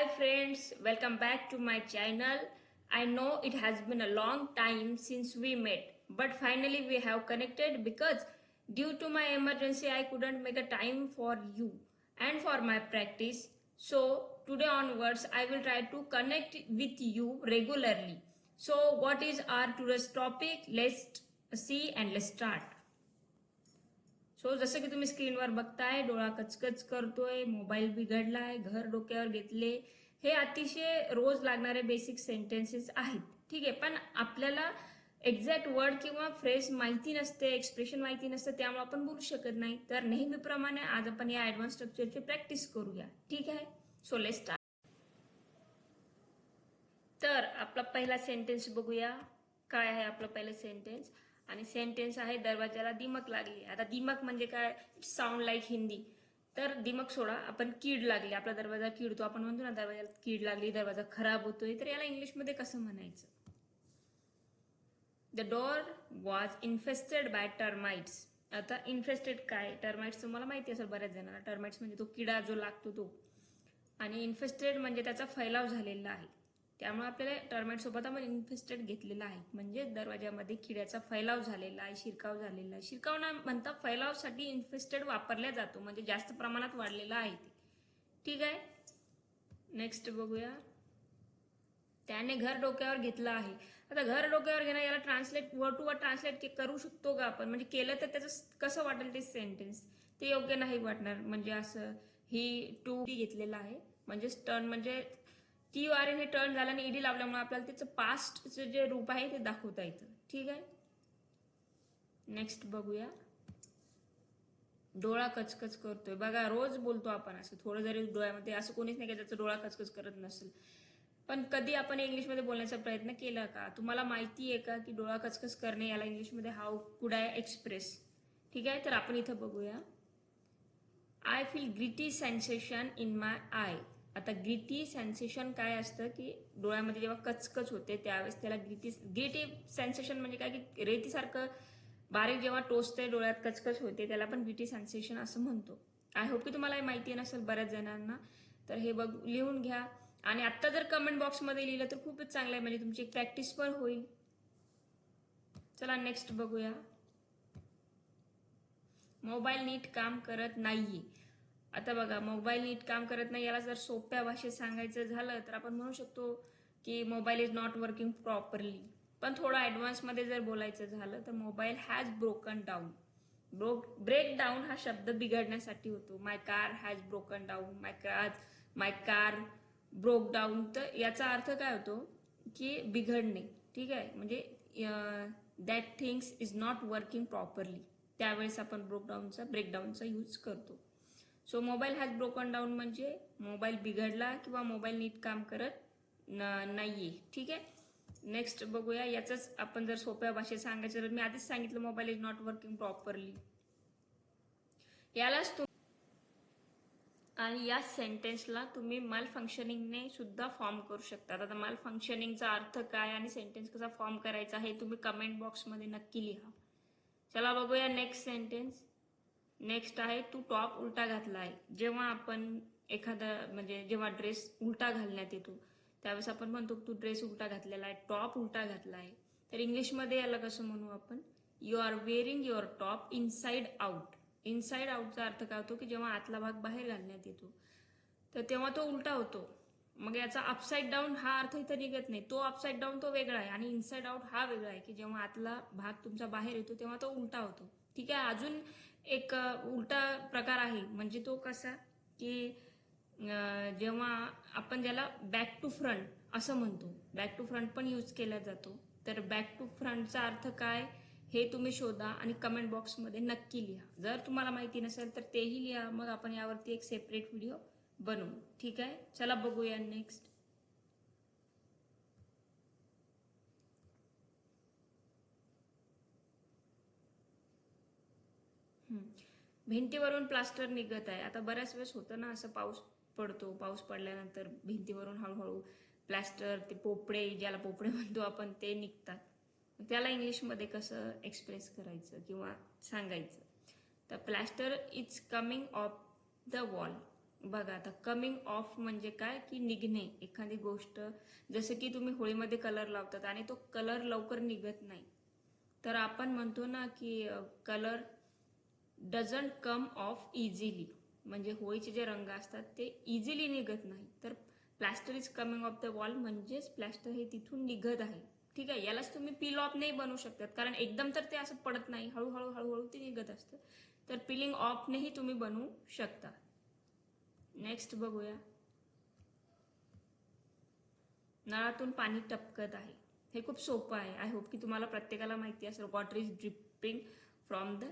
Hi friends, welcome back to my channel. I know it has been a long time since we met, but finally we have connected because due to my emergency I couldn't make a time for you and for my practice. So today onwards I will try to connect with you regularly. So what is our today's topic? Let's see and let's start. So जसं की तुम्ही स्क्रीनवर बघताय, डोळा कचकच करतोय, mobile बिघडलाय, घर डोक्यावर घेतले, हे अतिशय रोज लागणारे बेसिक सेंटेन्सेस आहेत. ठीक आहे, पण आपल्याला एक्झॅक्ट वर्ड किंवा फ्रेज माहिती नसते, एक्सप्रेशन माहिती नसते, त्यामुळे आपण बोलू शकत नाही. तर नेहमीप्रमाणे आज आपण या ऍडव्हान्स स्ट्रक्चरची प्रॅक्टिस करूया. ठीक आहे, सो लेट्स स्टार्ट. तर आपला पहिला सेंटेन्स बघूया. काय आहे आपलं पहिलं सेंटेन्स? आणि सेंटेन्स आहे दरवाजाला दिमक लागली. आता दिमक म्हणजे काय? It sound like Hindi. तर दिमक सोडा, आपण कीड लागली, आपला दरवाजा किडतो, आपण म्हणतो ना दरवाजाला कीड लागली, दरवाजा खराब होतोय. तर याला इंग्लिशमध्ये कसं म्हणायचं? The door was infested by termites. आता इन्फेस्टेड काय? टर्माइट्स तुम्हाला माहिती असेल बऱ्याच जणांना. टर्माइट्स म्हणजे तो किडा जो लागतो तो, आणि इन्फेस्टेड म्हणजे त्याचा फैलाव झालेला आहे. त्यामुळे आपल्याला टर्माइट सोबत आपण इन्फेस्टेड घेतलेला आहे, म्हणजे दरवाजामध्ये किड्याचा फैलाव झालेला आहे, शिरकाव झालेला आहे. शिरकाव न म्हणता फैलावसाठी इन्फेस्टेड वापरला जातो, म्हणजे जास्त प्रमाणात वाढलेला आहे ते. ठीक आहे, नेक्स्ट बघूया. त्याने घर डोक्यावर घेतलं आहे. आता घर डोक्यावर घेणं, याला translate word to word translate करू शकतो का आपण? म्हणजे केलं तर त्याचं कसं वाटेल ते सेंटेन्स? ते योग्य नाही वाटणार. म्हणजे असं ही टू घेतलेला आहे, म्हणजे टर्न म्हणजे टी आर हे टर्न झाल्याने ईडी लावल्यामुळे आपल्याला त्याचं पास्टचं जे रूप आहे ते दाखवता येतं. ठीक आहे, नेक्स्ट बघूया. डोळा कचकच करतोय. बघा, रोज बोलतो आपण असं, थोडं जरी डोळ्यामध्ये, असं कोणीच नाही का ज्याचा डोळा कचकच करत नसेल. पण कधी आपण इंग्लिशमध्ये बोलण्याचा प्रयत्न केला का? तुम्हाला माहिती आहे का की डोळा कचकच करणे याला इंग्लिशमध्ये हाऊ कुड आय एक्सप्रेस? ठीक आहे, तर आपण इथं बघूया. I feel gritty sensation in my I. आता ग्रिटी सेन्सेशन काय असतं की डोळ्यामध्ये जेव्हा कचकच होते त्यावेळेस त्याला ग्रिटी सेन्सेशन म्हणजे काय की रेतीसारखं बारीक जेव्हा टोचते, डोळ्यात कचकच होते, त्याला आपण ग्रिटी सेन्सेशन असं म्हणतो. आय होप की तुम्हाला हे माहिती नसेल बऱ्याच जणांना. तर हे लिहून घ्या, आणि आत्ता जर कमेंट बॉक्समध्ये लिहिलं तर खूपच चांगलं आहे, म्हणजे तुमची एक प्रॅक्टिस पण होईल. चला नेक्स्ट बघूया. मोबाईल नीट काम करत नाहीये. आता बघा, मोबाईल नीट काम करत नाही, याला जर सोप्या भाषेत सांगायचं झालं तर आपण म्हणू शकतो की mobile is not working properly. पण थोडं ॲडव्हान्समध्ये जर बोलायचं झालं तर mobile has broken down. Break down हा शब्द बिघडण्यासाठी होतो. My car has broken down, my car broke down. तर याचा अर्थ काय होतो की बिघडणे. ठीक आहे, म्हणजे that things is not working properly, त्यावेळेस आपण ब्रेकडाऊनचा यूज करतो. So mobile has broken down म्हणजे मोबाईल बिघडला किंवा मोबाईल नीट काम करत नाहीये. ठीक आहे, नेक्स्ट बघूया. याच आपण जर सोप्या भाषेत सांगायचं तर मी आधीच सांगितलं mobile is not working properly. यालाच आणि या सेंटेन्सला तुम्ही माल फंक्शनिंगने सुद्धा फॉर्म करू शकता. आता माल फंक्शनिंगचा अर्थ काय आणि सेंटेन्स कसा फॉर्म करायचा हे तुम्ही कमेंट बॉक्समध्ये नक्की लिहा. चला बघूया नेक्स्ट सेंटेन्स. नेक्स्ट आहे तू टॉप उलटा घातला आहे. जेव्हा आपण एखादा म्हणजे जेव्हा ड्रेस उलटा घालण्यात येतो त्यावेळेस आपण म्हणतो तू ड्रेस उलटा घातलेला आहे, टॉप उलटा घातला आहे. तर इंग्लिशमध्ये याला कसं म्हणू आपण? You are wearing your top inside out. Inside आउटचा अर्थ काय होतो की जेव्हा आतला भाग बाहेर घालण्यात येतो तर तेव्हा तो उलटा होतो. मग याचा अपसाइड डाऊन हा अर्थ इथं निघत नाही. तो अपसाइड डाऊन तो वेगळा आहे आणि इनसाइड आउट हा वेगळा आहे, की जेव्हा आतला भाग तुमचा बाहेर येतो तेव्हा तो उलटा होतो. ठीक आहे, अजून एक उलटा प्रकार आहे, म्हणजे तो कसा की जेव्हा आपण ज्याला बॅक टू फ्रंट असं म्हणतो, बॅक टू फ्रंट पण यूज केला जातो. तर बॅक टू फ्रंटचा अर्थ काय हे तुम्ही शोधा आणि कमेंट बॉक्समध्ये नक्की लिहा. जर तुम्हाला माहिती नसेल तर तेही लिहा, मग आपण यावरती एक सेपरेट व्हिडिओ बनवू. ठीक आहे, चला बघूया नेक्स्ट. भिंतीवरून प्लास्टर निघत आहे. आता बऱ्याच वेळेस होतं ना असं, पाऊस पडतो, पाऊस पडल्यानंतर भिंतीवरून हळूहळू प्लास्टर, ते पोपडे, ज्याला पोपडे म्हणतो आपण, ते निघतात. त्याला इंग्लिशमध्ये कसं एक्सप्रेस करायचं किंवा सांगायचं? तर plaster is coming of the wall. बघा आता कमिंग ऑफ म्हणजे काय की निघणे एखादी गोष्ट, जसं की तुम्ही होळीमध्ये कलर लावतात आणि तो कलर लवकर निघत नाही, तर आपण म्हणतो ना की colour doesn't come of easily, म्हणजे होळीचे जे रंग असतात ते इझिली निघत नाही. तर plaster is coming of the wall म्हणजेच प्लॅस्टर हे तिथून निघत आहे. ठीक आहे, यालाच तुम्ही पील ऑफ नाही बनवू शकतात, कारण एकदम तर ते असं पडत नाही, हळूहळू हळूहळू ते निघत असतं. तर पिलिंग ऑफनेही तुम्ही बनवू शकता. नेक्स्ट बघूया, नळातून पाणी टपकत आहे. हे खूप सोपं आहे. आय होप की तुम्हाला प्रत्येकाला माहिती असेल. Water is dripping from the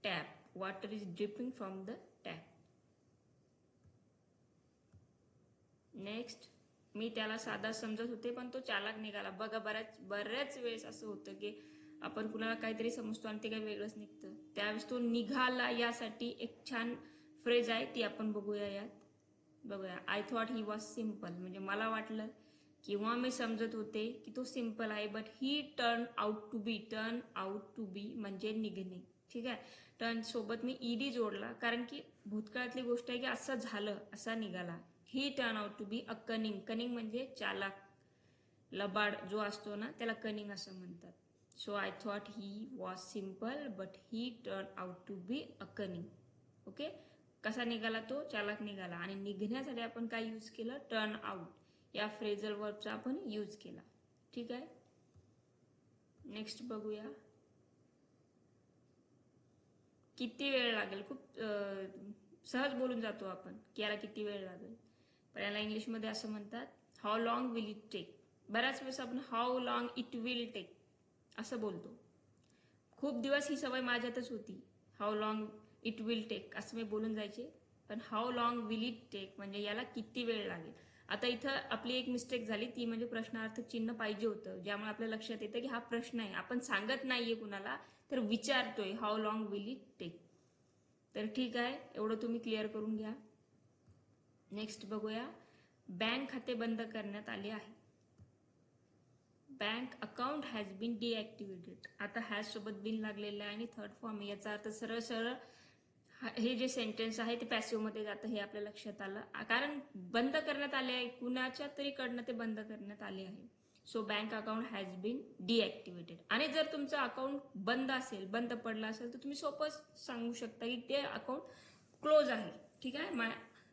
tap. Water is dripping from the tap. Next, मी त्याला साधा समजत होते पण तो चालाक निघाला. बघा बऱ्याच वेळेस असं होतं की आपण कुणाला काहीतरी समजतो आणि ते काही वेगळंच निघतं. त्यावेळेस तो निघाला यासाठी एक छान फ्रेज आहे, ती आपण बघूया यात. बघूया, I thought he was simple, म्हणजे मला वाटलं किंवा मी समजत होते की तो सिम्पल आहे, but he turn out to be म्हणजे निघणे. ठीक आहे, टर्न सोबत मी ईडी जोडला, कारण की भूतकाळातली गोष्ट आहे की असं झालं, असा निघाला. He turn out to be a cunning. Cunning म्हणजे चालाक, लबाड जो असतो ना, त्याला कनिंग असं म्हणतात. So I thought he was simple but he turn out to be a cunning. Okay, कसा निघाला तो? चालाक निघाला. आणि निघण्यासाठी आपण काय यूज केलं? टर्न आउट या फ्रेझल वर्बचा आपण यूज केला. ठीक आहे, नेक्स्ट बघूया. किती वेळ लागेल? खूप सहज बोलून जातो आपण की याला किती वेळ लागेल, पण याला इंग्लिशमध्ये असं म्हणतात, how long will it take. बऱ्याच वेळेस आपण how long it will take असं बोलतो. खूप दिवस ही सवय माझ्यातच होती, how long it will take असं मी बोलून जायचे, पण how long will it take म्हणजे याला किती वेळ लागेल. आता इथं आपली एक मिस्टेक झाली, ती म्हणजे प्रश्नार्थक चिन्ह पाहिजे होतं, ज्यामुळे आपल्या लक्षात येतं की हा प्रश्न आहे, आपण सांगत नाहीये कुणाला, तर विचारतोय how long will it take. तर ठीक आहे, एवढं तुम्ही क्लिअर करून घ्या. नेक्स्ट बघूया, बँक खाते बंद करण्यात आले आहे. Bank account has been deactivated. आता हॅज सोबत बिन लागलेलं आहे आणि थर्ड फॉर्म, याचा अर्थ सरळ सरळ हे जे सेंटेन्स आहे ते पॅसिव्ह मध्ये जातं, हे आपल्या लक्षात आलं. कारण बंद करण्यात आले आहे, कुणाच्या तरी कडनं ते बंद करण्यात आले आहे. So bank account has been deactivated. आणि जर तुमचं अकाउंट बंद असेल, बंद पडलं असेल, तर तुम्ही सोपं सांगू शकता की ते अकाउंट क्लोज आहे. ठीक आहे,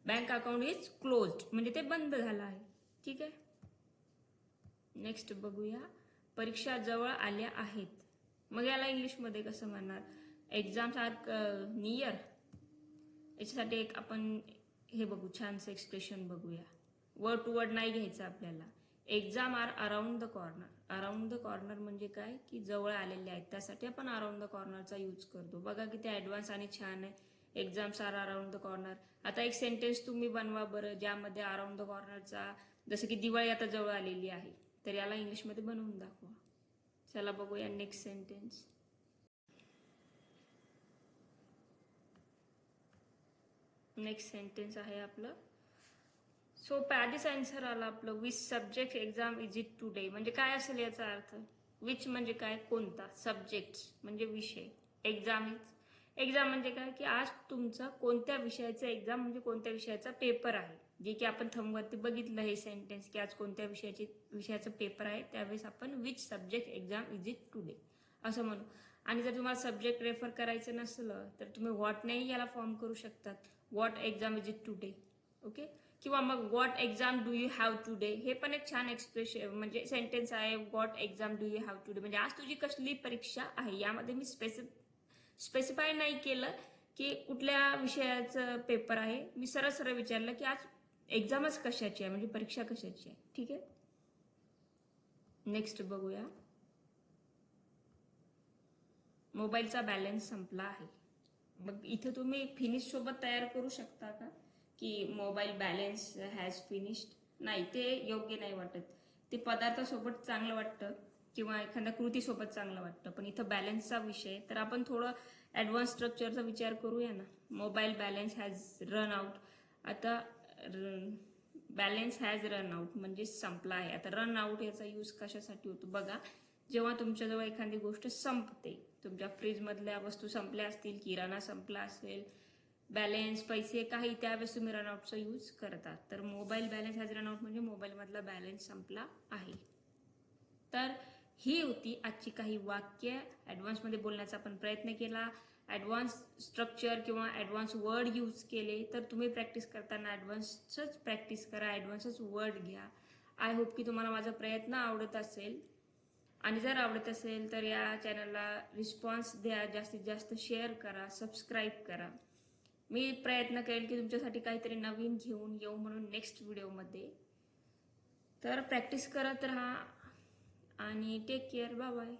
बँक अकाउंट इज क्लोज्ड म्हणजे ते बंद झालं आहे. ठीक आहे, नेक्स्ट बघूया, परीक्षा जवळ आल्या आहेत. मग याला इंग्लिशमध्ये कसं म्हणणार? Exams are near. याच्यासाठी एक आपण हे बघू, छानसं एक्सप्रेशन बघूया. वर्ड टू वर्ड नाही घ्यायचं आपल्याला. Exam are around the corner. Around the corner म्हणजे काय की जवळ आलेले आहेत, त्यासाठी आपण अराउंड द कॉर्नरचा यूज करतो. बघा किती ॲडव्हान्स आणि छान आहे. Exams are around the corner. आता एक सेंटेन्स तुम्ही बनवा बरं, ज्यामध्ये अराउंड द कॉर्नरचा, जसं की दिवाळी आता जवळ आलेली आहे, तर याला इंग्लिशमध्ये बनवून दाखवा. चला बघूया नेक्स्ट सेंटेन्स. नेक्स्ट सेंटेन्स आहे आपलं सोपं. आधीच आन्सर आला आपलं, which subject exam is it today. म्हणजे काय असेल याचा अर्थ? विच म्हणजे काय? कोणता. सब्जेक्ट म्हणजे विषय. एक्झाम म्हणजे काय की आज तुमचा कोणत्या विषयाचा एक्झाम म्हणजे कोणत्या विषयाचा पेपर आहे. जे की आपण थंबवरती बघितलं हे सेंटेन्स की आज कोणत्या विषयाचा पेपर आहे, त्यावेळेस आपण which subject exam is it today असं म्हणू. आणि जर तुम्हाला सब्जेक्ट रेफर करायचं नसलं तर तुम्ही व्हॉटनेही याला फॉर्म करू शकतात. What exam is it today. Okay, किंवा मग what exam do you have today, हे पण एक छान एक्सप्रेशन म्हणजे सेंटेन्स आहे. What exam do you have today म्हणजे आज तुझी कसली परीक्षा आहे. यामध्ये मी स्पेसिफाय नाही केलं की कुठल्या विषयाचं पेपर आहे, मी सरळ सरळ विचारलं की आज एक्झामच कशाची आहे म्हणजे परीक्षा कशाची आहे. ठीक आहे, नेक्स्ट बघूया, मोबाईलचा बॅलन्स संपला आहे. मग इथे तुम्ही फिनिश सोबत तयार करू शकता का की मोबाईल बॅलन्स हॅज फिनिश्ड? नाही, ते योग्य नाही वाटत. ते पदार्थासोबत चांगलं वाटतं किंवा एखाद्या कृतीसोबत चांगलं वाटतं, पण इथं बॅलन्सचा विषय, तर आपण थोडं ॲडव्हान्स स्ट्रक्चरचा विचार करूया ना. Mobile balance has run out. आता बॅलन्स हॅज रन आउट म्हणजे संपला आहे. आता रन आउट याचा यूज कशासाठी होतो बघा, जेव्हा तुमच्याजवळ एखादी गोष्ट संपते, तुमच्या फ्रीजमधल्या वस्तू संपल्या असतील, किराणा संपला असेल, बॅलन्स पैसे काही त्यावेळेस तुम्ही रनआउटचा यूज करतात. तर मोबाईल बॅलन्स हॅज रनआउट म्हणजे मोबाईलमधला बॅलन्स संपला आहे. तर ही होती आजची काही वाक्य. ॲडव्हान्समध्ये बोलण्याचा आपण प्रयत्न केला. ॲडव्हान्स स्ट्रक्चर किंवा ॲडव्हान्स वर्ड यूज केले तर तुम्ही प्रॅक्टिस करताना ॲडव्हान्सच प्रॅक्टिस करा, ॲडव्हान्सच वर्ड घ्या. आय होप की तुम्हाला माझा प्रयत्न आवडत असेल आणि जर आवडत असेल तर या चॅनलला रिस्पॉन्स द्या, जास्तीत जास्त शेअर करा, सबस्क्राईब करा. मी प्रयत्न करेल की तुमच्यासाठी काहीतरी नवीन घेऊन येऊ म्हणून नेक्स्ट व्हिडिओमध्ये. तर प्रॅक्टिस करत राहा आणि टेक केअर. Bye bye.